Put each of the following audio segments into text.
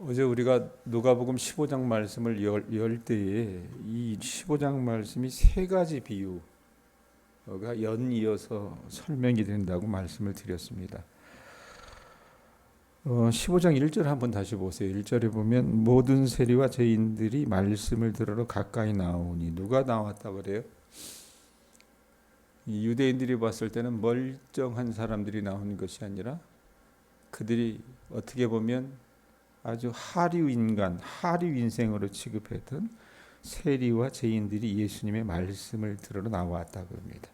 어제 우리가 누가복음 15장 말씀을 열 때에 이 15장 말씀이 세 가지 비유가 연이어서 설명이 된다고 말씀을 드렸습니다. 15장 1절 한번 다시 보세요. 1절에 보면 모든 세리와 죄인들이 말씀을 들으러 가까이 나오니, 누가 나왔다 그래요? 이 유대인들이 봤을 때는 멀쩡한 사람들이 나오는 것이 아니라 그들이 어떻게 보면 아주 하류 인간, 하류 인생으로 취급했던 세리와 죄인들이 예수님의 말씀을 들으러 나왔다 그럽니다.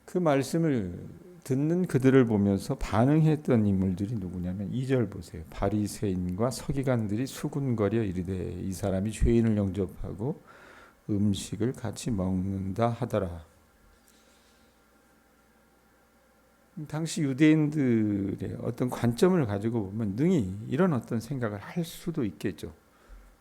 그 말씀을 듣는 그들을 보면서 반응했던 인물들이 누구냐면 2절 보세요. 바리새인과 서기관들이 수군거려 이르되 이 사람이 죄인을 영접하고 음식을 같이 먹는다 하더라. 당시 유대인들의 어떤 관점을 가지고 보면 능히 이런 어떤 생각을 할 수도 있겠죠.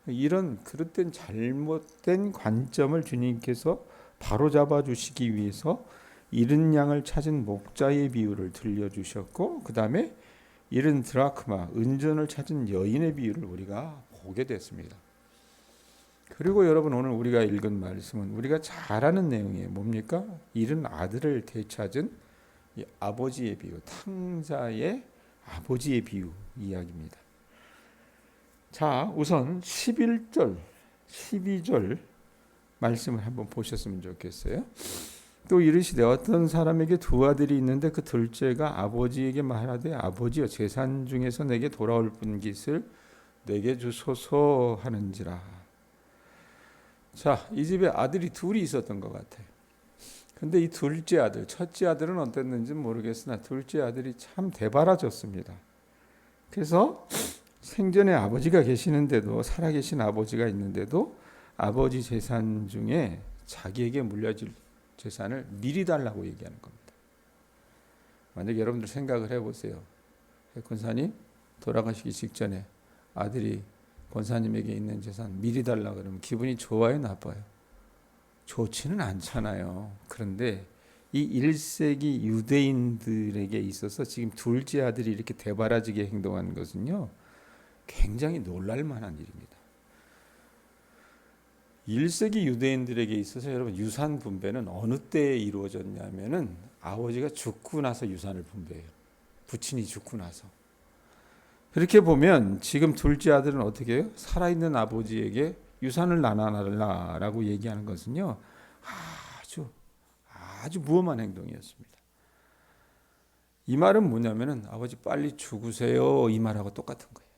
이런 그릇된 잘못된 관점을 주님께서 바로잡아 주시기 위해서 잃은 양을 찾은 목자의 비유를 들려주셨고, 그 다음에 잃은 드라크마, 은전을 찾은 여인의 비유를 우리가 보게 됐습니다. 그리고 여러분, 오늘 우리가 읽은 말씀은 우리가 잘 아는 내용이에요. 뭡니까? 잃은 아들을 되찾은 이 아버지의 비유, 탕자의 아버지의 비유 이야기입니다. 자, 우선 11절, 12절 말씀을 한번 보셨으면 좋겠어요. 또 이르시되 어떤 사람에게 두 아들이 있는데 그 둘째가 아버지에게 말하되 아버지여 재산 중에서 내게 돌아올 분깃을 내게 주소서 하는지라. 자, 이 집에 아들이 둘이 있었던 것 같아요. 근데 이 둘째 아들, 첫째 아들은 어땠는지 모르겠으나 둘째 아들이 참 대바라졌습니다. 그래서 생전에 아버지가 계시는데도, 살아계신 아버지가 있는데도 아버지 재산 중에 자기에게 물려질 재산을 미리 달라고 얘기하는 겁니다. 만약에 여러분들 생각을 해보세요. 권사님 돌아가시기 직전에 아들이 권사님에게 있는 재산 미리 달라고 그러면 기분이 좋아요, 나빠요? 좋지는 않잖아요. 그런데 이 1세기 유대인들에게 있어서 지금 둘째 아들이 이렇게 대바라지게 행동하는 것은요, 굉장히 놀랄 만한 일입니다. 1세기 유대인들에게 있어서 여러분, 유산 분배는 어느 때에 이루어졌냐면은 아버지가 죽고 나서 유산을 분배해요. 부친이 죽고 나서. 그렇게 보면 지금 둘째 아들은 어떻게 해요? 살아있는 아버지에게 유산을 나눠달라라고 얘기하는 것은요, 아주 무엄한 행동이었습니다. 이 말은 뭐냐면은 아버지 빨리 죽으세요, 이 말하고 똑같은 거예요.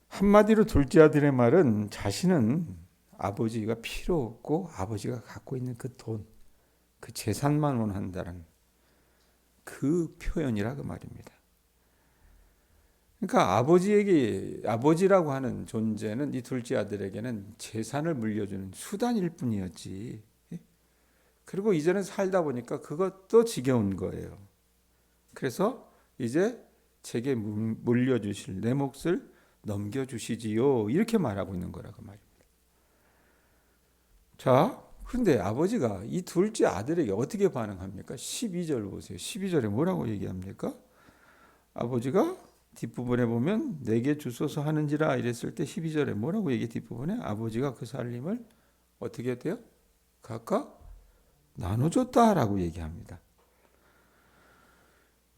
한마디로 둘째 아들의 말은 자신은 아버지가 필요 없고 아버지가 갖고 있는 그 돈, 그 재산만 원한다는 그 표현이라 그 말입니다. 그러니까 아버지라고 하는 존재는 이 둘째 아들에게는 재산을 물려주는 수단일 뿐이었지. 그리고 이제는 살다 보니까 그것도 지겨운 거예요. 그래서 이제 제게 물려주실 내 몫을 넘겨주시지요, 이렇게 말하고 있는 거라고 말입니다. 자, 그런데 아버지가 이 둘째 아들에게 어떻게 반응합니까? 12절 보세요. 12절에 뭐라고 얘기합니까? 아버지가 뒷부분에 보면 내게 주소서 하는지라 이랬을 때 12절에 뭐라고 얘기, 뒷부분에 아버지가 그 살림을 어떻게 돼요? 각각 나눠줬다라고 얘기합니다.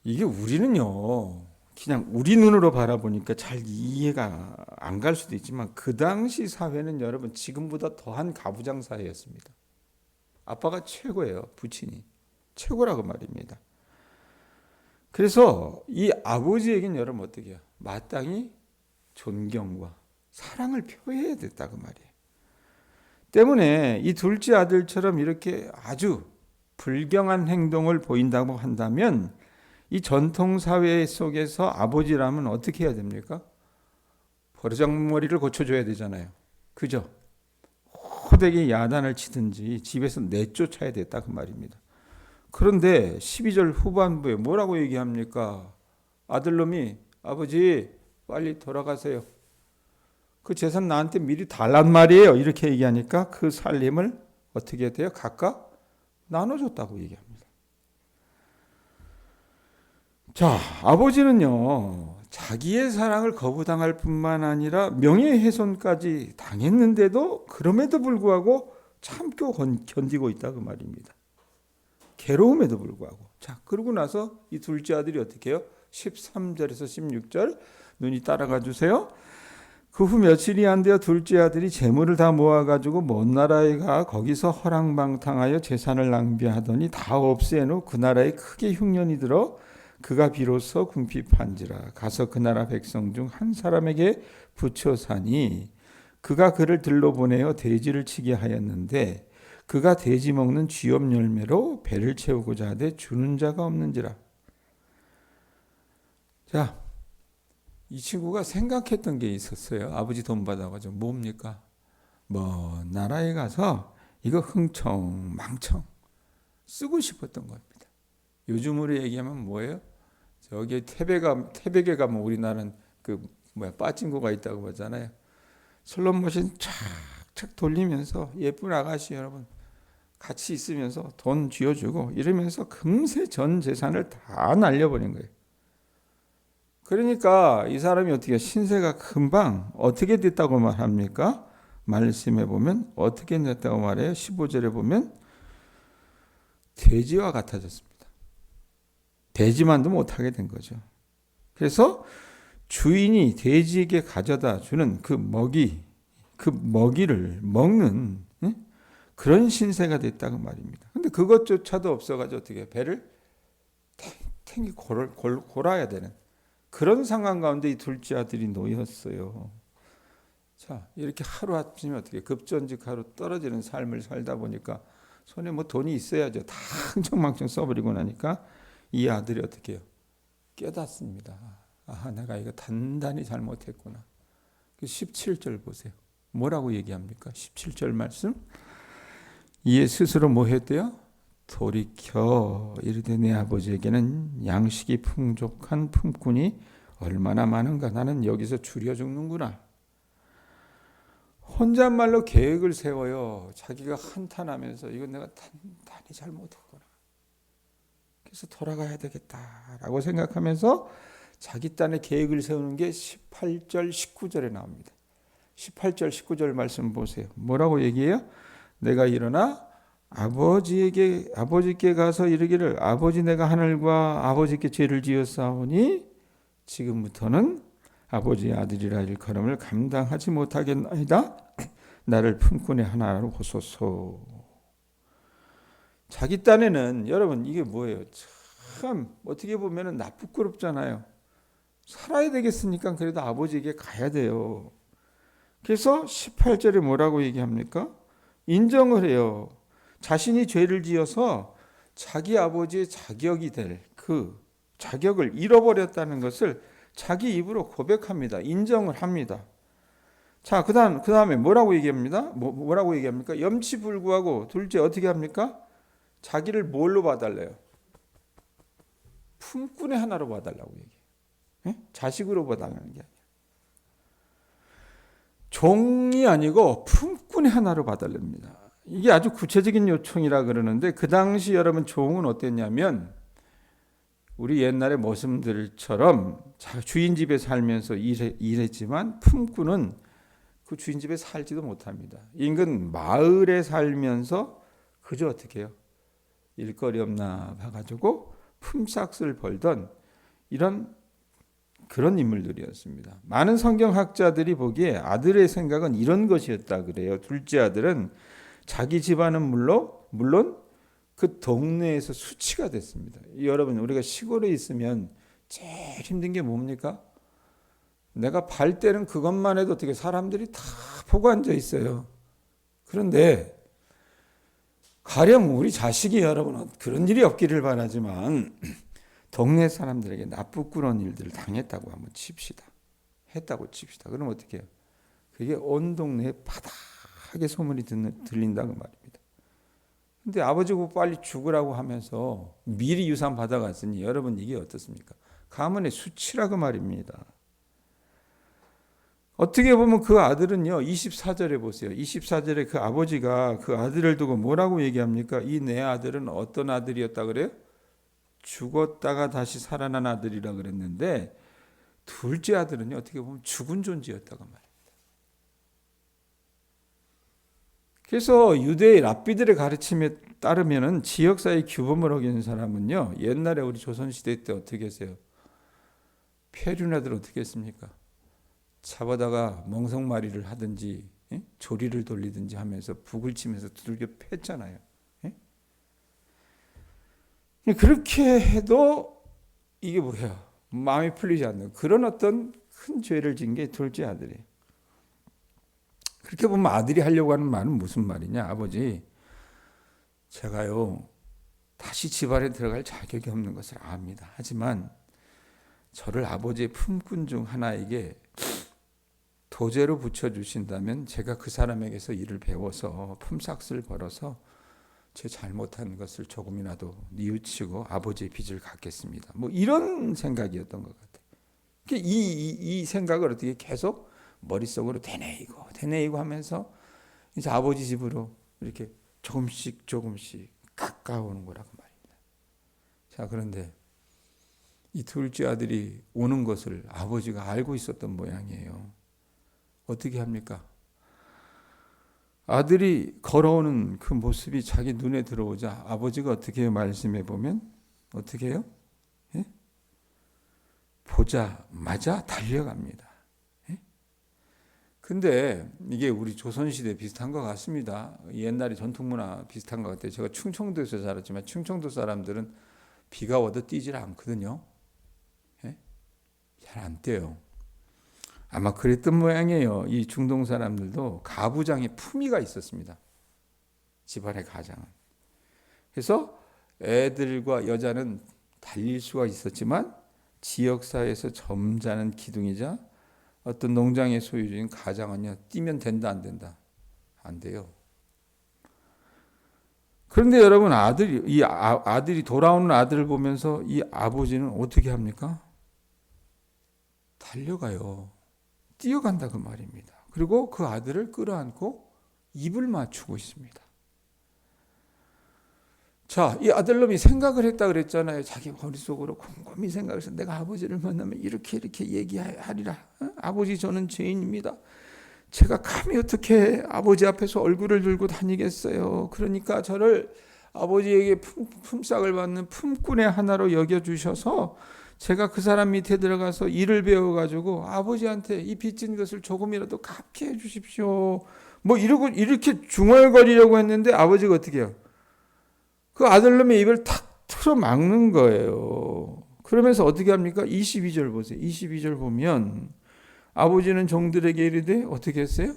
이게 우리는요, 그냥 우리 눈으로 바라보니까 잘 이해가 안 갈 수도 있지만 그 당시 사회는 여러분 지금보다 더한 가부장 사회였습니다. 아빠가 최고예요. 부친이 최고라고 말입니다. 그래서 이 아버지에게는 여러분 어떻게 해요? 마땅히 존경과 사랑을 표해야 됐다고 말이에요. 때문에 이 둘째 아들처럼 이렇게 아주 불경한 행동을 보인다고 한다면 이 전통사회 속에서 아버지라면 어떻게 해야 됩니까? 버르장머리를 고쳐줘야 되잖아요. 그죠? 호되게 야단을 치든지 집에서 내쫓아야 됐다 그 말입니다. 그런데 12절 후반부에 뭐라고 얘기합니까? 아들놈이 아버지 빨리 돌아가세요. 그 재산 나한테 미리 달란 말이에요. 이렇게 얘기하니까 그 살림을 어떻게 돼요? 각각 나눠줬다고 얘기합니다. 자, 아버지는요, 자기의 사랑을 거부당할 뿐만 아니라 명예훼손까지 당했는데도 그럼에도 불구하고 참고 견디고 있다 그 말입니다. 괴로움에도 불구하고. 자, 그러고 나서 이 둘째 아들이 어떻게 해요? 13절에서 16절 눈이 따라가 주세요. 그 후 며칠이 안 되어 둘째 아들이 재물을 다 모아가지고 먼 나라에 가 거기서 허랑방탕하여 재산을 낭비하더니 다 없애놓고 그 나라에 크게 흉년이 들어 그가 비로소 궁핍한지라 가서 그 나라 백성 중 한 사람에게 붙여 사니 그가 그를 들러보내어 돼지를 치게 하였는데 그가 돼지 먹는 쥐업 열매로 배를 채우고자 하되 주는 자가 없는지라. 자, 이 친구가 생각했던 게 있었어요. 아버지 돈 받아가지고 뭡니까? 먼 나라에 가서 이거 흥청망청 쓰고 싶었던 겁니다. 요즘으로 얘기하면 뭐예요? 저기 태백에 가면 우리나라는 빠진 거가 있다고 하잖아요. 슬롯머신 착착 돌리면서 예쁜 아가씨 여러분 같이 있으면서 돈 쥐어주고 이러면서 금세 전 재산을 다 날려버린 거예요. 그러니까 이 사람이 어떻게 신세가 금방 어떻게 됐다고 말합니까? 말씀해 보면 어떻게 됐다고 말해요? 15절에 보면 돼지와 같아졌습니다. 돼지만도 못하게 된 거죠. 그래서 주인이 돼지에게 가져다 주는 그 먹이를 먹는 그런 신세가 됐다고 말입니다. 근데 그것조차도 없어가지고 어떻게 배를 탱탱이 골아야 되는 그런 상황 가운데 이 둘째 아들이 놓였어요. 자, 이렇게 하루아침에 어떻게 급전직하로 떨어지는 삶을 살다 보니까 손에 뭐 돈이 있어야죠. 다 흥청망청 써버리고 나니까 이 아들이 어떻게 해요? 깨닫습니다. 아, 내가 이거 단단히 잘못했구나. 17절 보세요. 뭐라고 얘기합니까? 17절 말씀. 이에 스스로 뭐 했대요? 돌이켜 이르되 내 아버지에게는 양식이 풍족한 품꾼이 얼마나 많은가. 나는 여기서 줄여 죽는구나. 혼잣말로 계획을 세워요. 자기가 한탄하면서 이건 내가 단단히 잘못했구나. 그래서 돌아가야 되겠다라고 생각하면서 자기 딴에 계획을 세우는 게 18절 19절에 나옵니다. 18절 19절 말씀 보세요. 뭐라고 얘기해요? 내가 일어나 아버지께 가서 이르기를 아버지 내가 하늘과 아버지께 죄를 지었사오니 지금부터는 아버지의 아들이라 일컬음을 감당하지 못하겠나이다. 나를 품꾼의 하나로 보소서. 자기 딴에는 여러분 이게 뭐예요? 참 어떻게 보면 나쁘끄럽잖아요. 살아야 되겠으니까 그래도 아버지에게 가야 돼요. 그래서 18절에 뭐라고 얘기합니까? 인정을 해요. 자신이 죄를 지어서 자기 아버지의 자격이 될 그 자격을 잃어버렸다는 것을 자기 입으로 고백합니다. 인정을 합니다. 자, 그 다음에 뭐라고 얘기합니다? 뭐라고 얘기합니까? 염치불구하고 둘째 어떻게 합니까? 자기를 뭘로 봐달래요? 품꾼의 하나로 봐달라고 얘기해요. 자식으로 봐달라는 게 아니에요. 종이 아니고 품꾼의 하나로 봐달랍니다. 이게 아주 구체적인 요청이라 그러는데 그 당시 여러분 종은 어땠냐면 우리 옛날의 모습들처럼 주인 집에 살면서 일했지만 품꾼은 그 주인 집에 살지도 못합니다. 인근 마을에 살면서 그저 어떻게 해요? 일거리 없나 봐가지고 품삯을 벌던 그런 인물들이었습니다. 많은 성경학자들이 보기에 아들의 생각은 이런 것이었다 그래요. 둘째 아들은 자기 집안은 물론 그 동네에서 수치가 됐습니다. 여러분 우리가 시골에 있으면 제일 힘든 게 뭡니까? 내가 발 때는 그것만 해도 어떻게 사람들이 다 보고 앉아 있어요. 그런데 가령 우리 자식이 여러분 그런 일이 없기를 바라지만 동네 사람들에게 나쁘꾸러운 일들을 당했다고 한번 칩시다. 했다고 칩시다. 그럼 어떻게 해요? 그게 온 동네에 바닥에 소문이 들린다고 말입니다. 근데 아버지고 빨리 죽으라고 하면서 미리 유산 받아갔으니 여러분 이게 어떻습니까? 가문의 수치라고 말입니다. 어떻게 보면 그 아들은요 24절에 보세요. 24절에 그 아버지가 그 아들을 두고 뭐라고 얘기합니까? 이 내 아들은 어떤 아들이었다 그래요? 죽었다가 다시 살아난 아들이라 그랬는데 둘째 아들은요, 어떻게 보면 죽은 존재였다고 말해요. 그래서 유대의 랍비들의 가르침에 따르면은 지역사회 규범을 어기는 사람은요, 옛날에 우리 조선시대 때 어떻게 했어요? 폐륜아들 어떻게 했습니까? 잡아다가 멍석마리를 하든지 조리를 돌리든지 하면서 북을 치면서 두들겨 팼잖아요. 그렇게 해도 이게 뭐야? 마음이 풀리지 않는 그런 어떤 큰 죄를 진 게 둘째 아들이에요. 그렇게 보면 아들이 하려고 하는 말은 무슨 말이냐? 아버지, 제가요 다시 집안에 들어갈 자격이 없는 것을 압니다. 하지만 저를 아버지의 품꾼 중 하나에게 도제로 붙여주신다면 제가 그 사람에게서 일을 배워서 품삯을 벌어서 제 잘못한 것을 조금이라도 뉘우치고 아버지의 빚을 갚겠습니다. 뭐 이런 생각이었던 것 같아요. 이 생각을 어떻게 계속 머릿속으로 되뇌이고 하면서 이제 아버지 집으로 이렇게 조금씩 가까워오는 거라고 말입니다. 자, 그런데 이 둘째 아들이 오는 것을 아버지가 알고 있었던 모양이에요. 어떻게 합니까? 아들이 걸어오는 그 모습이 자기 눈에 들어오자 아버지가 어떻게 해요? 말씀해 보면 어떻게 해요? 예? 보자마자 달려갑니다. 예? 근데 이게 우리 조선시대 비슷한 것 같습니다. 옛날에 전통문화 비슷한 것 같아요. 제가 충청도에서 자랐지만 충청도 사람들은 비가 와도 뛰질 않거든요. 예? 잘 안 뛰어요. 아마 그랬던 모양이에요. 이 중동 사람들도 가부장의 품위가 있었습니다. 집안의 가장은. 그래서 애들과 여자는 달릴 수가 있었지만 지역사회에서 점잖은 기둥이자 어떤 농장의 소유주인 가장은요, 뛰면 된다 안 된다? 안 돼요. 그런데 여러분, 아들이 돌아오는 아들을 보면서 이 아버지는 어떻게 합니까? 달려가요. 뛰어간다 그 말입니다. 그리고 그 아들을 끌어안고 입을 맞추고 있습니다. 자, 이 아들놈이 생각을 했다 그랬잖아요. 자기 머릿속으로 곰곰이 생각해서 내가 아버지를 만나면 이렇게 얘기하리라. 아버지, 저는 죄인입니다. 제가 감히 어떻게 아버지 앞에서 얼굴을 들고 다니겠어요. 그러니까 저를 아버지에게 품삯을 받는 품꾼의 하나로 여겨주셔서 제가 그 사람 밑에 들어가서 일을 배워가지고 아버지한테 이 빚진 것을 조금이라도 갚게 해주십시오. 뭐 이러고 이렇게 중얼거리려고 했는데 아버지가 어떻게 해요? 그 아들놈의 입을 탁 틀어 막는 거예요. 그러면서 어떻게 합니까? 22절 보세요. 22절 보면 아버지는 종들에게 이르되 어떻게 했어요?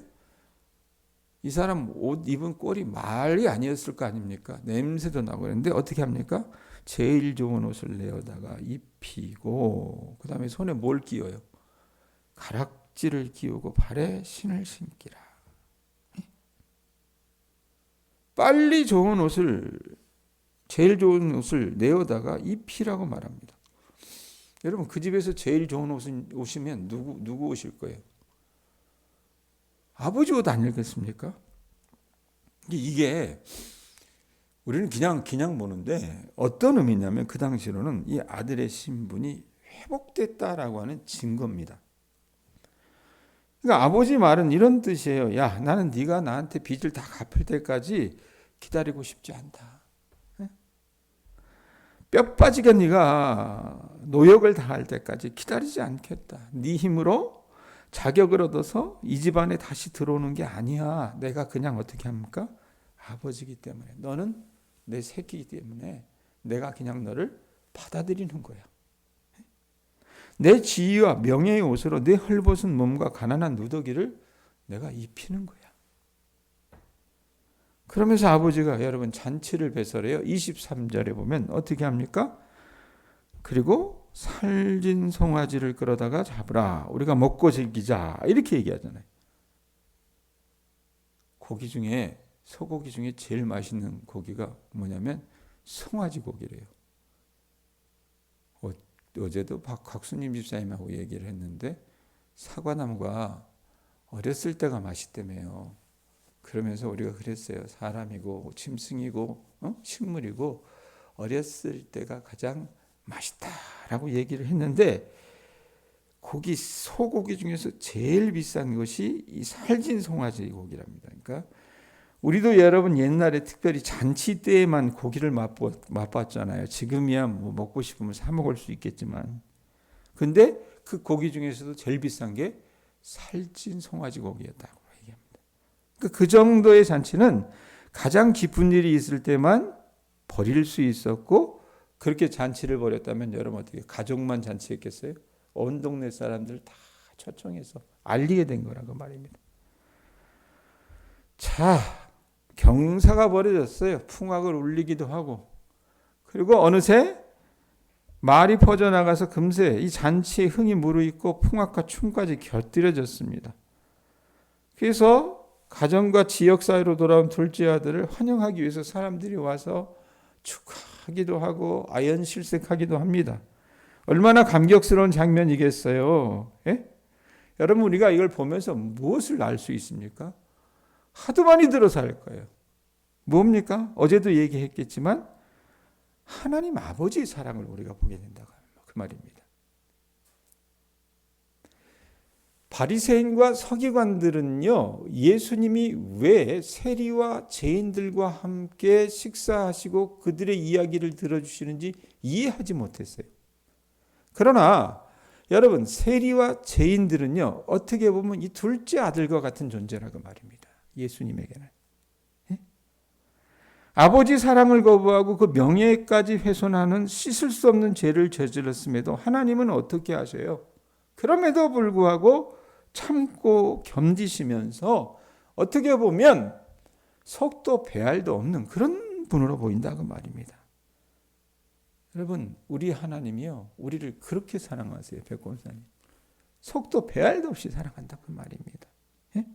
이 사람 옷 입은 꼴이 말이 아니었을 거 아닙니까? 냄새도 나고 그랬는데 어떻게 합니까? 제일 좋은 옷을 내어다가 입히고 그 다음에 손에 뭘 끼워요? 가락지를 끼우고 발에 신을 신기라. 빨리 제일 좋은 옷을 내어다가 입히라고 말합니다. 여러분, 그 집에서 제일 좋은 옷이면 누구 옷일 거예요? 아버지 옷 아니겠습니까? 이게 우리는 그냥 보는데 어떤 의미냐면 그 당시로는 이 아들의 신분이 회복됐다라고 하는 증거입니다. 그러니까 아버지 말은 이런 뜻이에요. 야, 나는 네가 나한테 빚을 다 갚을 때까지 기다리고 싶지 않다. 뼈 빠지게 네가 노역을 당할 때까지 기다리지 않겠다. 네 힘으로 자격을 얻어서 이 집안에 다시 들어오는 게 아니야. 내가 그냥 어떻게 합니까? 아버지기 때문에. 너는 내 새끼이기 때문에 내가 그냥 너를 받아들이는 거야. 내 지위와 명예의 옷으로 내 헐벗은 몸과 가난한 누더기를 내가 입히는 거야. 그러면서 아버지가 여러분 잔치를 배설해요. 23절에 보면 어떻게 합니까? 그리고 살진 송아지를 끌어다가 잡으라. 우리가 먹고 즐기자. 이렇게 얘기하잖아요. 소고기 중에 제일 맛있는 고기가 뭐냐면 송아지 고기래요. 어제도 박학수님 집사님하고 얘기를 했는데 사과나무가 어렸을 때가 맛있다며요. 그러면서 우리가 그랬어요. 사람이고 짐승이고 식물이고 어렸을 때가 가장 맛있다라고 얘기를 했는데 고기, 소고기 중에서 제일 비싼 것이 이 살진 송아지 고기랍니다. 그러니까 우리도 여러분 옛날에 특별히 잔치 때에만 고기를 맛봤잖아요. 지금이야 뭐 먹고 싶으면 사 먹을 수 있겠지만, 근데 그 고기 중에서도 제일 비싼 게 살찐 송아지 고기였다고 얘기합니다. 그 정도의 잔치는 가장 기쁜 일이 있을 때만 벌일 수 있었고, 그렇게 잔치를 벌였다면 여러분 어떻게 가족만 잔치했겠어요? 온 동네 사람들 다 초청해서 알리게 된 거라고 말입니다. 자, 경사가 벌어졌어요. 풍악을 울리기도 하고, 그리고 어느새 말이 퍼져나가서 금세 이 잔치에 흥이 무르익고 풍악과 춤까지 곁들여졌습니다. 그래서 가정과 지역사회로 돌아온 둘째 아들을 환영하기 위해서 사람들이 와서 축하하기도 하고 아연실색하기도 합니다. 얼마나 감격스러운 장면이겠어요. 예? 여러분, 우리가 이걸 보면서 무엇을 알 수 있습니까? 하도 많이 들어서 할 거예요. 뭡니까? 어제도 얘기했겠지만 하나님 아버지의 사랑을 우리가 보게 된다고 그 말입니다. 바리새인과 서기관들은요, 예수님이 왜 세리와 죄인들과 함께 식사하시고 그들의 이야기를 들어주시는지 이해하지 못했어요. 그러나 여러분, 세리와 죄인들은요, 어떻게 보면 이 둘째 아들과 같은 존재라고 말입니다. 예수님에게는. 아버지 사랑을 거부하고 그 명예까지 훼손하는 씻을 수 없는 죄를 저질렀음에도 하나님은 어떻게 하세요? 그럼에도 불구하고 참고 견디시면서 어떻게 보면 속도 배알도 없는 그런 분으로 보인다고 말입니다. 여러분, 우리 하나님이요, 우리를 그렇게 사랑하세요. 백권사님. 속도 배알도 없이 사랑한다고 말입니다. 예?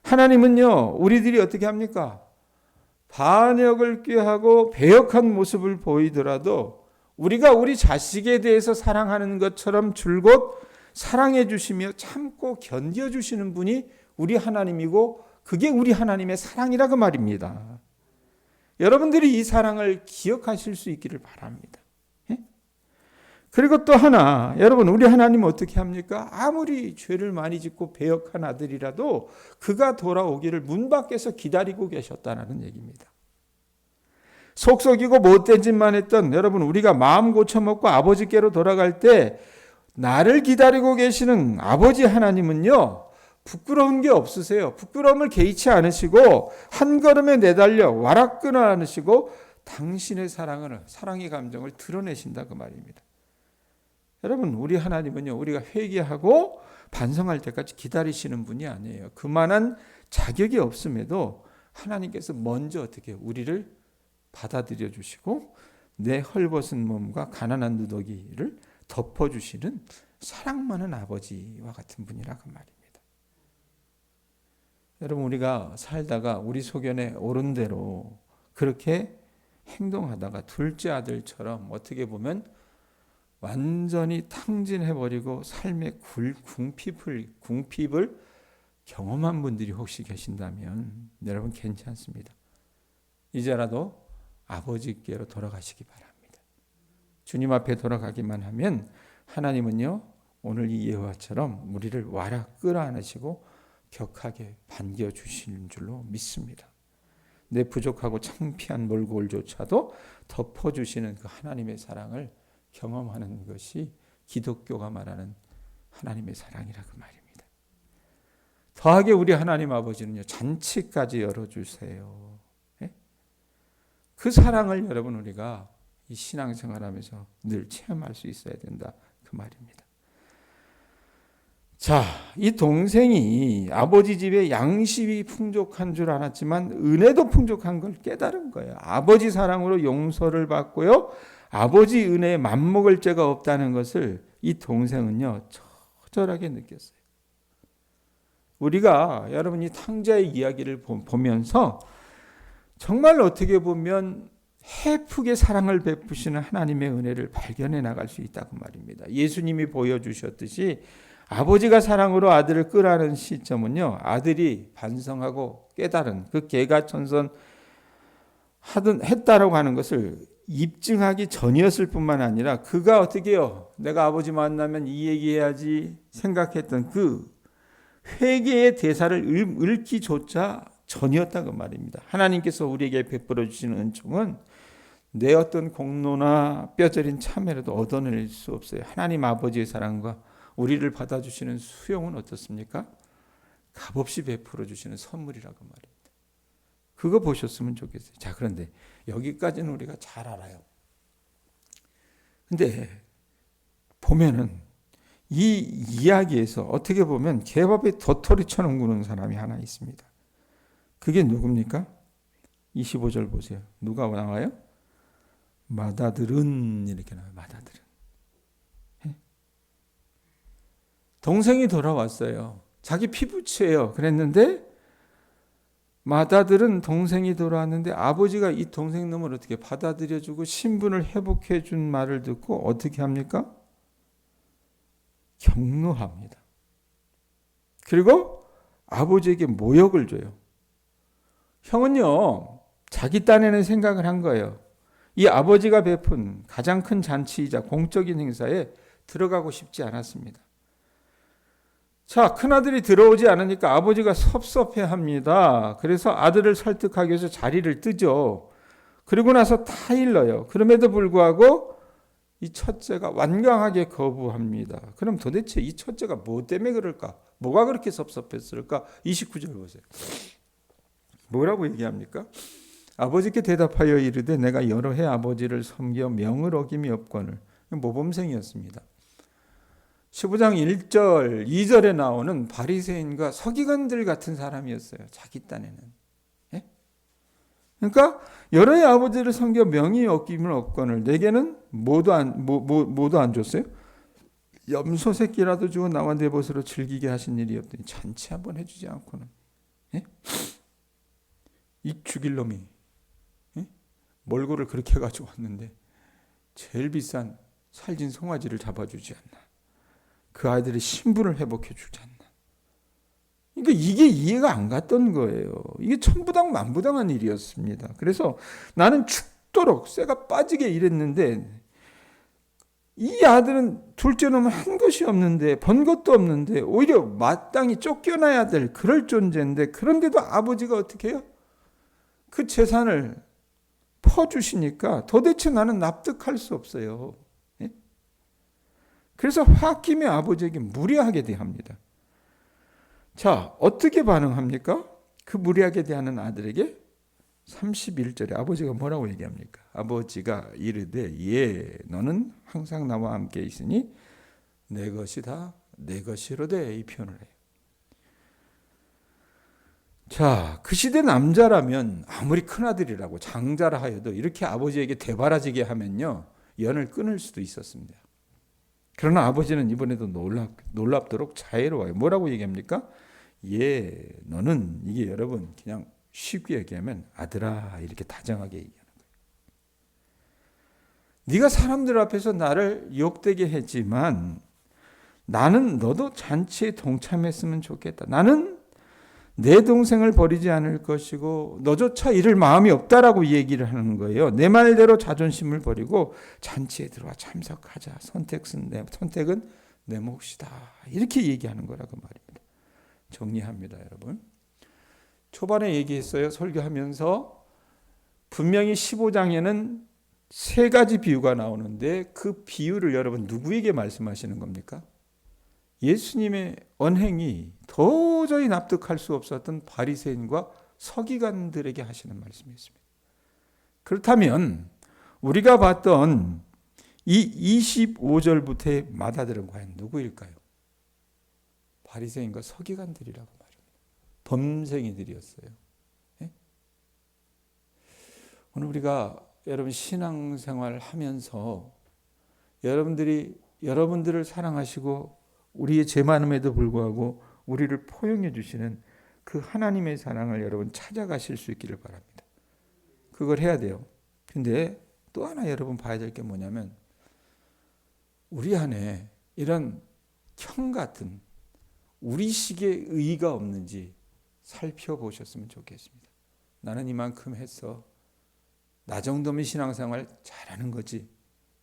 하나님은요, 우리들이 어떻게 합니까? 반역을 꾀하고 배역한 모습을 보이더라도 우리가 우리 자식에 대해서 사랑하는 것처럼 줄곧 사랑해 주시며 참고 견뎌 주시는 분이 우리 하나님이고, 그게 우리 하나님의 사랑이라고 말입니다. 여러분들이 이 사랑을 기억하실 수 있기를 바랍니다. 예? 그리고 또 하나, 여러분, 우리 하나님은 어떻게 합니까? 아무리 죄를 많이 짓고 배역한 아들이라도 그가 돌아오기를 문 밖에서 기다리고 계셨다는 얘기입니다. 속썩이고 못된 짓만 했던 여러분, 우리가 마음 고쳐먹고 아버지께로 돌아갈 때 나를 기다리고 계시는 아버지 하나님은요, 부끄러운 게 없으세요. 부끄러움을 개의치 않으시고 한 걸음에 내달려 와라끈을 않으시고 당신의 사랑의 감정을 드러내신다고 말입니다. 여러분, 우리 하나님은요, 우리가 회개하고 반성할 때까지 기다리시는 분이 아니에요. 그만한 자격이 없음에도 하나님께서 먼저 어떻게 우리를 받아들여 주시고 내 헐벗은 몸과 가난한 누더기를 덮어주시는 사랑 많은 아버지와 같은 분이라고 말입니다. 여러분, 우리가 살다가 우리 소견에 옳은 대로 그렇게 행동하다가 둘째 아들처럼 어떻게 보면 완전히 탕진해버리고 삶의 궁핍을 경험한 분들이 혹시 계신다면 여러분 괜찮습니다. 이제라도 아버지께로 돌아가시기 바랍니다. 주님 앞에 돌아가기만 하면 하나님은요, 오늘 이 예화처럼 우리를 와라 끌어안으시고 격하게 반겨주시는 줄로 믿습니다. 내 부족하고 창피한 몰골조차도 덮어주시는 그 하나님의 사랑을 경험하는 것이 기독교가 말하는 하나님의 사랑이라고 말입니다. 더하게 우리 하나님 아버지는요, 잔치까지 열어주세요. 네? 그 사랑을 여러분 우리가 이 신앙생활하면서 늘 체험할 수 있어야 된다 그 말입니다. 자, 이 동생이 아버지 집에 양식이 풍족한 줄 알았지만 은혜도 풍족한 걸 깨달은 거예요. 아버지 사랑으로 용서를 받고요, 아버지 은혜에 맘먹을 죄가 없다는 것을 이 동생은요 처절하게 느꼈어요. 우리가 여러분 이 탕자의 이야기를 보면서 정말 어떻게 보면 해프게 사랑을 베푸시는 하나님의 은혜를 발견해 나갈 수 있다고 말입니다. 예수님이 보여주셨듯이 아버지가 사랑으로 아들을 끌어안은 시점은요, 아들이 반성하고 깨달은 그 개가천선 했다라고 하는 것을 입증하기 전이었을 뿐만 아니라 그가 어떻게 해요? 내가 아버지 만나면 이 얘기해야지 생각했던 그 회개의 대사를 읊기조차 전이었다고 말입니다. 하나님께서 우리에게 베풀어 주시는 은총은 내 어떤 공로나 뼈저린 참회라도 얻어낼 수 없어요. 하나님 아버지의 사랑과 우리를 받아주시는 수용은 어떻습니까? 값없이 베풀어 주시는 선물이라고 말입니다. 그거 보셨으면 좋겠어요. 자, 그런데 여기까지는 우리가 잘 알아요. 근데 보면은 이 이야기에서 어떻게 보면 개밥에 도토리처럼 구는 사람이 하나 있습니다. 그게 누굽니까? 25절 보세요. 누가 나와요? 맏아들은 이렇게 나와요. 맏아들은. 동생이 돌아왔어요. 자기 피부치예요. 그랬는데 맏아들은 동생이 돌아왔는데 아버지가 이 동생 놈을 어떻게 받아들여주고 신분을 회복해 준 말을 듣고 어떻게 합니까? 격노합니다. 그리고 아버지에게 모욕을 줘요. 형은요, 자기 딴에는 생각을 한 거예요. 이 아버지가 베푼 가장 큰 잔치이자 공적인 행사에 들어가고 싶지 않았습니다. 자, 큰아들이 들어오지 않으니까 아버지가 섭섭해합니다. 그래서 아들을 설득하기 위해서 자리를 뜨죠. 그리고 나서 타일러요. 그럼에도 불구하고 이 첫째가 완강하게 거부합니다. 그럼 도대체 이 첫째가 뭐 때문에 그럴까? 뭐가 그렇게 섭섭했을까? 29절 보세요. 뭐라고 얘기합니까? 아버지께 대답하여 이르되 내가 여러 해 아버지를 섬겨 명을 어김이 없거늘. 모범생이었습니다. 15장 1절, 2절에 나오는 바리새인과 서기관들 같은 사람이었어요. 자기 딴에는. 예? 그러니까 여러 해 아버지를 섬겨 명이 어김을 없거늘 내게는 뭐도 안 줬어요? 염소 새끼라도 주고 나와 내 벗으로 즐기게 하신 일이 없더니 잔치 한번 해주지 않고는. 예? 이 죽일 놈이 몰골을 그렇게 가지고 왔는데 제일 비싼 살진 송아지를 잡아주지 않나. 그 아이들의 신분을 회복해 주지 않나. 그러니까 이게 이해가 안 갔던 거예요. 이게 천부당 만부당한 일이었습니다. 그래서 나는 죽도록 쇠가 빠지게 일했는데 이 아들은 둘째 놈은 한 것이 없는데 번 것도 없는데 오히려 마땅히 쫓겨나야 될 그럴 존재인데 그런데도 아버지가 어떻게 해요? 그 재산을 퍼주시니까 도대체 나는 납득할 수 없어요. 그래서 홧김에 아버지에게 무리하게 대합니다. 자, 어떻게 반응합니까? 그 무리하게 대하는 아들에게 31절에 아버지가 뭐라고 얘기합니까? 아버지가 이르되 예, 너는 항상 나와 함께 있으니 내 것이다, 내 것이로되 이 표현을 해요. 자, 그 시대 남자라면 아무리 큰아들이라고 장자라 하여도 이렇게 아버지에게 대바라지게 하면요 연을 끊을 수도 있었습니다. 그러나 아버지는 이번에도 놀랍도록 자애로워요. 뭐라고 얘기합니까? 예, 너는 이게 여러분 그냥 쉽게 얘기하면 아들아 이렇게 다정하게 얘기하는 거예요. 네가 사람들 앞에서 나를 욕되게 했지만 나는 너도 잔치에 동참했으면 좋겠다. 나는 내 동생을 버리지 않을 것이고 너조차 이럴 마음이 없다라고 얘기를 하는 거예요. 내 말대로 자존심을 버리고 잔치에 들어와 참석하자. 선택은 내 몫이다. 이렇게 얘기하는 거라고 말입니다. 정리합니다, 여러분. 초반에 얘기했어요. 설교하면서 분명히 15장에는 세 가지 비유가 나오는데 그 비유를 여러분 누구에게 말씀하시는 겁니까? 예수님의 언행이 도저히 납득할 수 없었던 바리새인과 서기관들에게 하시는 말씀이었습니다. 그렇다면 우리가 봤던 이 25절부터의 맏아들은 과연 누구일까요? 바리새인과 서기관들이라고 말합니다. 범생이들이었어요. 네? 오늘 우리가 여러분 신앙생활 하면서 여러분들을 사랑하시고 우리의 죄 많음에도 불구하고 우리를 포용해 주시는 그 하나님의 사랑을 여러분 찾아가실 수 있기를 바랍니다. 그걸 해야 돼요. 근데 또 하나 여러분 봐야 될 게 뭐냐면 우리 안에 이런 형 같은 우리식의 의의가 없는지 살펴보셨으면 좋겠습니다. 나는 이만큼 했어. 나 정도면 신앙생활 잘하는 거지.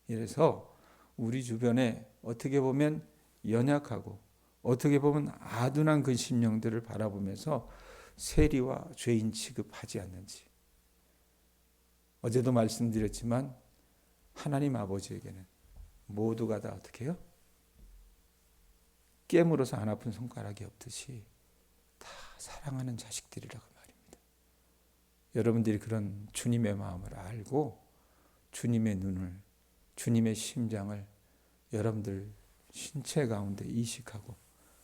이래서 우리 주변에 어떻게 보면 연약하고 어떻게 보면 아둔한 그 심령들을 바라보면서 세리와 죄인 취급하지 않는지. 어제도 말씀드렸지만 하나님 아버지에게는 모두가 다 어떻게 해요? 깨물어서 안 아픈 손가락이 없듯이 다 사랑하는 자식들이라고 말입니다. 여러분들이 그런 주님의 마음을 알고 주님의 눈을, 주님의 심장을 여러분들 신체 가운데 이식하고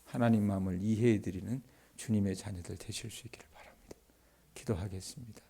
하나님 마음을 이해해 드리는 주님의 자녀들 되실 수 있기를 바랍니다. 기도하겠습니다.